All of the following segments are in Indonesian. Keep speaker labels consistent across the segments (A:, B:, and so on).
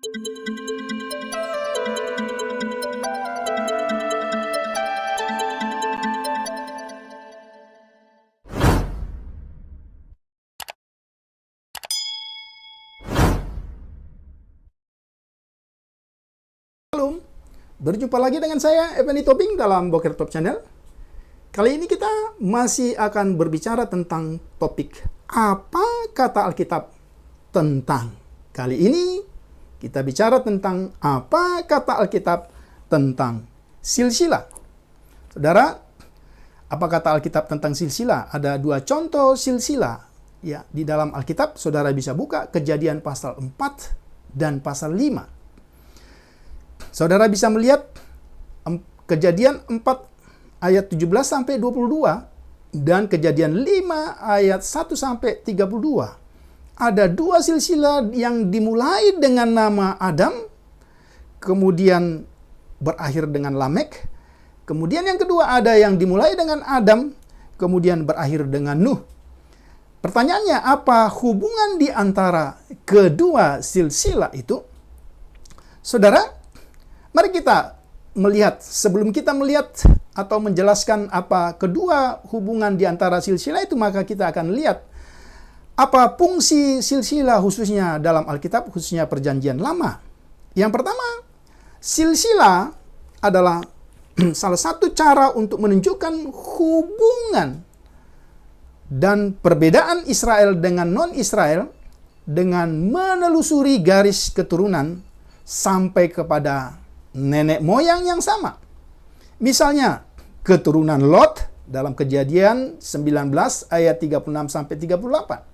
A: Halo, berjumpa lagi dengan saya, Effendi Tobing, dalam Boker Top Channel. Kali ini kita masih akan berbicara tentang topik apa kata Alkitab tentang. Kali ini kita bicara tentang apa kata Alkitab tentang silsilah. Saudara, apa kata Alkitab tentang silsilah? Ada dua contoh silsilah. Ya, di dalam Alkitab, saudara bisa buka Kejadian pasal 4 dan pasal 5. Saudara bisa melihat Kejadian 4 ayat 17 sampai 22 dan Kejadian 5 ayat 1 sampai 32. Ada dua silsilah yang dimulai dengan nama Adam, kemudian berakhir dengan Lamek. Kemudian yang kedua ada yang dimulai dengan Adam, kemudian berakhir dengan Nuh. Pertanyaannya, apa hubungan di antara kedua silsilah itu? Saudara, mari kita melihat, sebelum kita melihat atau menjelaskan apa kedua hubungan di antara silsilah itu, maka kita akan lihat apa fungsi silsilah khususnya dalam Alkitab, khususnya Perjanjian Lama. Yang pertama, silsilah adalah salah satu cara untuk menunjukkan hubungan dan perbedaan Israel dengan non-Israel dengan menelusuri garis keturunan sampai kepada nenek moyang yang sama. Misalnya, keturunan Lot dalam Kejadian 19 ayat 36 sampai 38.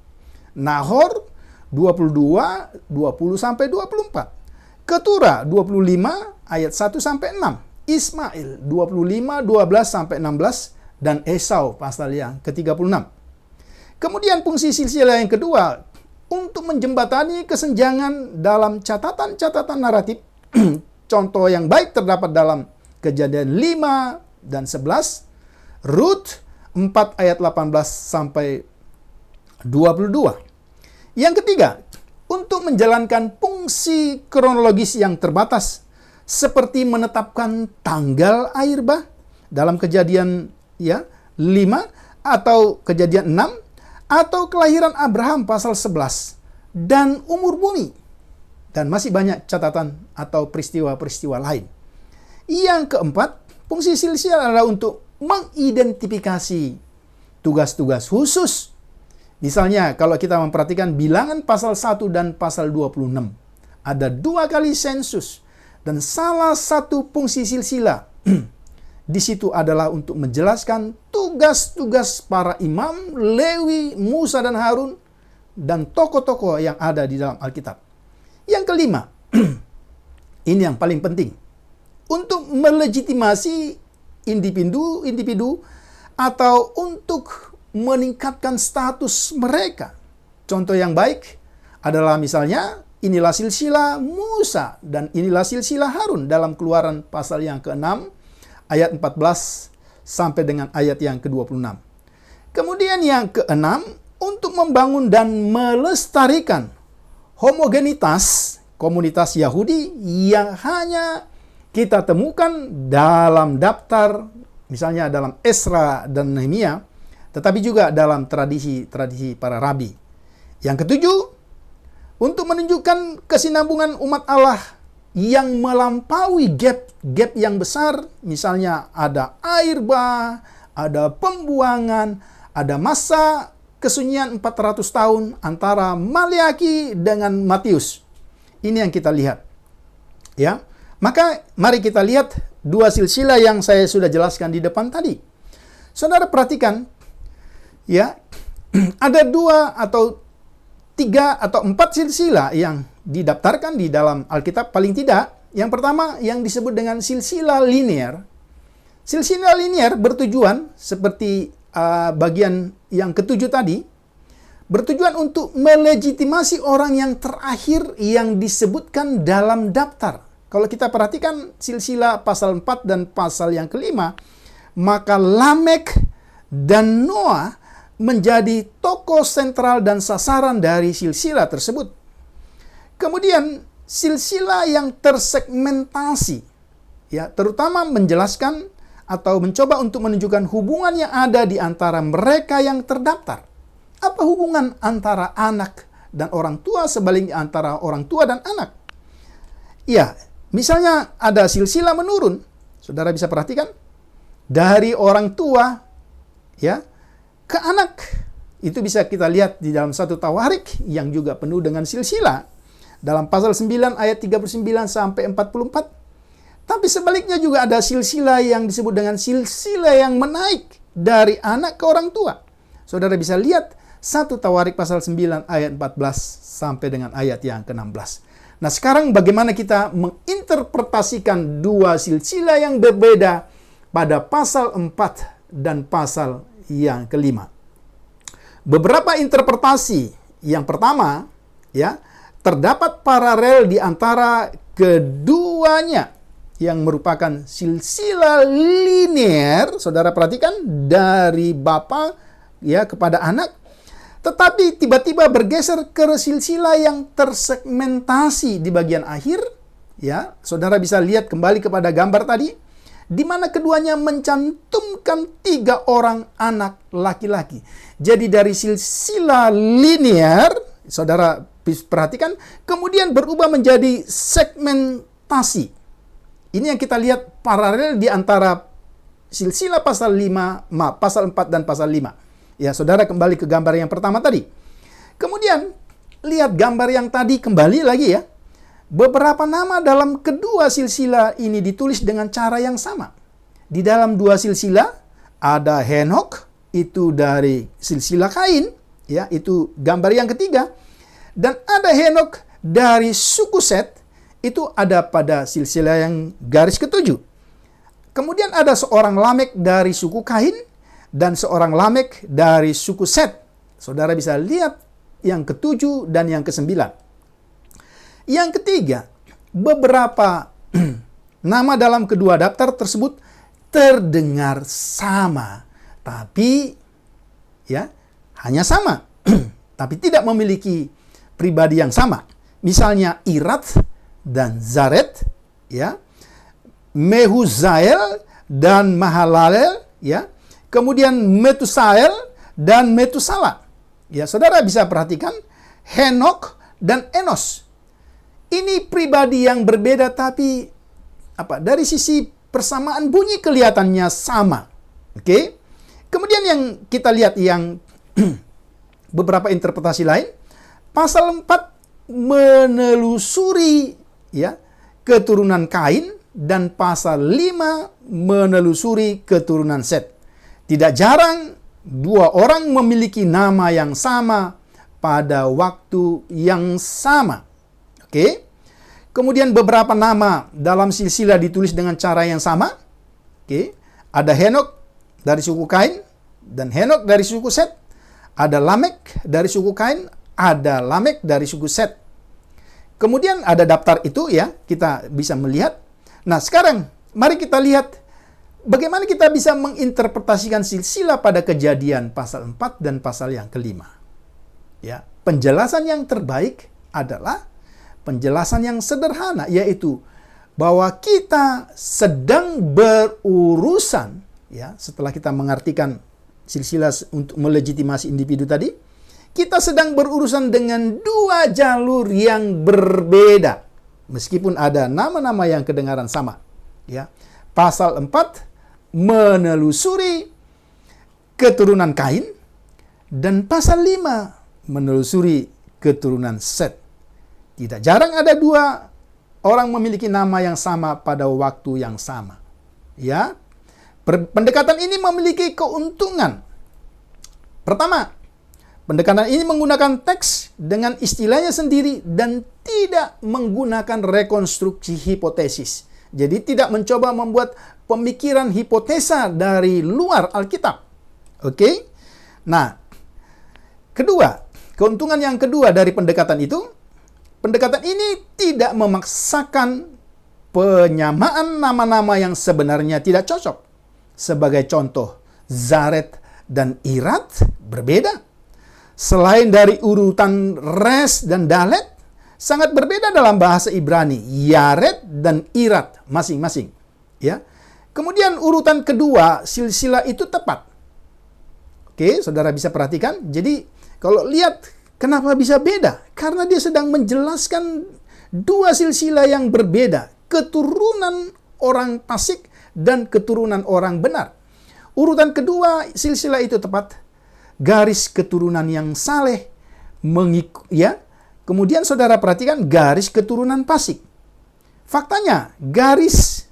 A: Nahor 22 20 sampai 24. Ketura 25 ayat 1 sampai 6. Ismail 25 12 sampai 16 dan Esau pasal yang ke-36. Kemudian fungsi silsilah yang kedua untuk menjembatani kesenjangan dalam catatan-catatan naratif. Contoh yang baik terdapat dalam Kejadian 5 dan 11, Rut 4 ayat 18 sampai 22. Yang ketiga, untuk menjalankan fungsi kronologis yang terbatas, seperti menetapkan tanggal air bah dalam Kejadian 5 atau Kejadian 6, atau kelahiran Abraham pasal 11 dan umur bumi. Dan masih banyak catatan atau peristiwa-peristiwa lain. Yang keempat, fungsi silsilah adalah untuk mengidentifikasi tugas-tugas khusus. Misalnya, kalau kita memperhatikan bilangan pasal 1 dan pasal 26. Ada 2 kali sensus. Dan salah satu fungsi silsilah di situ adalah untuk menjelaskan tugas-tugas para imam, Lewi, Musa dan Harun, dan tokoh-tokoh yang ada di dalam Alkitab. Yang kelima, ini yang paling penting, untuk melegitimasi individu atau untuk meningkatkan status mereka. Contoh yang baik adalah misalnya, inilah silsilah Musa dan inilah silsilah Harun dalam Keluaran pasal yang ke-6 ayat 14 sampai dengan ayat yang ke-26. Kemudian yang ke-6, untuk membangun dan melestarikan homogenitas komunitas Yahudi yang hanya kita temukan dalam daftar, misalnya dalam Esra dan Nehemia, tetapi juga dalam tradisi para rabi. Yang ketujuh, untuk menunjukkan kesinambungan umat Allah yang melampaui gap yang besar, misalnya ada air bah, ada pembuangan, ada masa kesunyian 400 tahun antara Maleaki dengan Matius. Ini yang kita lihat. Ya. Maka mari kita lihat dua silsilah yang saya sudah jelaskan di depan tadi. Saudara perhatikan, ya, ada 2 atau 3 atau 4 silsilah yang didaftarkan di dalam Alkitab paling tidak. Yang pertama yang disebut dengan silsilah linear. Silsilah linear bertujuan seperti bagian yang ketujuh tadi, bertujuan untuk melegitimasi orang yang terakhir yang disebutkan dalam daftar. Kalau kita perhatikan silsilah pasal 4 dan pasal yang kelima, maka Lamek dan Noah menjadi tokoh sentral dan sasaran dari silsilah tersebut. Kemudian silsilah yang tersegmentasi, ya, terutama menjelaskan atau mencoba untuk menunjukkan hubungan yang ada di antara mereka yang terdaftar. Apa hubungan antara anak dan orang tua, sebaliknya antara orang tua dan anak? Ya, misalnya ada silsilah menurun. Saudara bisa perhatikan dari orang tua, ya, ke anak. Itu bisa kita lihat di dalam satu Tawarik yang juga penuh dengan silsilah. Dalam pasal 9 ayat 39 sampai 44. Tapi sebaliknya juga ada silsilah yang disebut dengan silsilah yang menaik dari anak ke orang tua. Saudara bisa lihat satu Tawarik pasal 9 ayat 14 sampai dengan ayat yang ke-16. Nah, sekarang bagaimana kita menginterpretasikan dua silsilah yang berbeda pada pasal 4 dan pasal yang kelima? Beberapa interpretasi. Yang pertama, ya, terdapat paralel di antara keduanya yang merupakan silsilah linear. Saudara perhatikan dari bapa, ya, kepada anak, tetapi tiba-tiba bergeser ke silsilah yang tersegmentasi di bagian akhir, ya. Saudara bisa lihat kembali kepada gambar tadi, di mana keduanya mencantumkan 3 orang anak laki-laki. Jadi dari silsilah linear, saudara perhatikan, kemudian berubah menjadi segmentasi. Ini yang kita lihat paralel di antara silsilah pasal 4 dan pasal 5. Ya, saudara kembali ke gambar yang pertama tadi. Kemudian, lihat gambar yang tadi kembali lagi, ya. Beberapa nama dalam kedua silsilah ini ditulis dengan cara yang sama. Di dalam dua silsilah, ada Henok, itu dari silsilah Kain, ya, itu gambar yang ketiga. Dan ada Henok dari suku Set, itu ada pada silsilah yang garis ke-7. Kemudian ada seorang Lamek dari suku Kain, dan seorang Lamek dari suku Set. Saudara bisa lihat yang ke-7 dan yang ke-9. Yang ketiga, beberapa nama dalam kedua daftar tersebut terdengar sama, tapi, ya, hanya sama, tapi tidak memiliki pribadi yang sama. Misalnya Irat dan Zaret, ya, Mehuzael dan Mahalalel, ya. Kemudian Metusael dan Metusala. Ya, saudara bisa perhatikan Henok dan Enos. Ini pribadi yang berbeda, tapi dari sisi persamaan bunyi kelihatannya sama. Oke. Kemudian yang kita lihat yang beberapa interpretasi lain, pasal 4 menelusuri, ya, keturunan Kain, dan pasal 5 menelusuri keturunan Set. Tidak jarang dua orang memiliki nama yang sama pada waktu yang sama. Oke. Kemudian beberapa nama dalam silsilah ditulis dengan cara yang sama. Oke. Ada Henok dari suku Kain dan Henok dari suku Set. Ada Lamek dari suku Kain, ada Lamek dari suku Set. Kemudian ada daftar itu, ya, kita bisa melihat. Nah, sekarang mari kita lihat bagaimana kita bisa menginterpretasikan silsilah pada Kejadian pasal 4 dan pasal yang kelima. Ya, penjelasan yang terbaik adalah penjelasan yang sederhana, yaitu bahwa kita sedang berurusan, ya, setelah kita mengartikan silsilah untuk melegitimasi individu tadi, kita sedang berurusan dengan dua jalur yang berbeda, meskipun ada nama-nama yang kedengaran sama. Ya, pasal 4 menelusuri keturunan Kain, dan pasal 5 menelusuri keturunan Set. Tidak jarang ada dua orang memiliki nama yang sama pada waktu yang sama. Ya, pendekatan ini memiliki keuntungan. Pertama, pendekatan ini menggunakan teks dengan istilahnya sendiri dan tidak menggunakan rekonstruksi hipotesis. Jadi tidak mencoba membuat pemikiran hipotesa dari luar Alkitab. Oke? Nah, kedua, keuntungan yang kedua dari pendekatan itu, pendekatan ini tidak memaksakan penyamaan nama-nama yang sebenarnya tidak cocok. Sebagai contoh, Zaret dan Irat berbeda. Selain dari urutan Res dan Dalet, sangat berbeda dalam bahasa Ibrani, Yared dan Irat masing-masing. Ya. Kemudian urutan kedua, silsilah itu tepat. Oke, saudara bisa perhatikan. Jadi, kalau lihat kenapa bisa beda? Karena dia sedang menjelaskan dua silsilah yang berbeda. Keturunan orang fasik dan keturunan orang benar. Urutan kedua, silsilah itu tepat. Garis keturunan yang saleh. Ya. Kemudian saudara perhatikan garis keturunan fasik. Faktanya, garis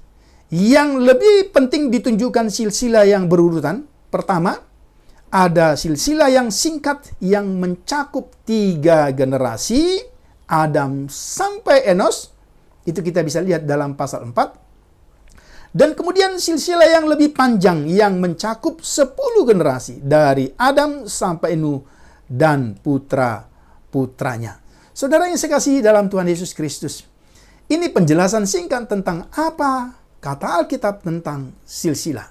A: yang lebih penting ditunjukkan silsilah yang berurutan. Pertama, ada silsilah yang singkat yang mencakup 3 generasi, Adam sampai Enos. Itu kita bisa lihat dalam pasal 4. Dan kemudian silsilah yang lebih panjang yang mencakup 10 generasi dari Adam sampai Nuh dan putra-putranya. Saudara yang saya kasihi dalam Tuhan Yesus Kristus, ini penjelasan singkat tentang apa kata Alkitab tentang silsilah.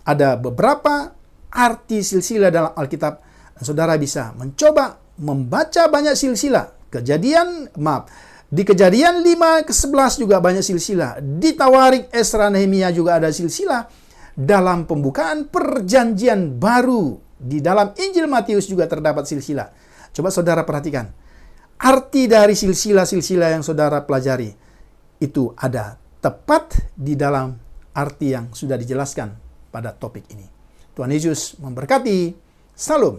A: Ada beberapa arti silsilah dalam Alkitab, dan saudara bisa mencoba membaca banyak silsilah. Di Kejadian 5 ke 11 juga banyak silsilah. Di Tawarik, Esra, Nehemia juga ada silsilah. Dalam pembukaan perjanjian baru, di dalam Injil Matius juga terdapat silsilah. Coba saudara perhatikan. Arti dari silsilah-silsilah yang saudara pelajari, itu ada tepat di dalam arti yang sudah dijelaskan pada topik ini. Tuhan Yesus memberkati. Salam.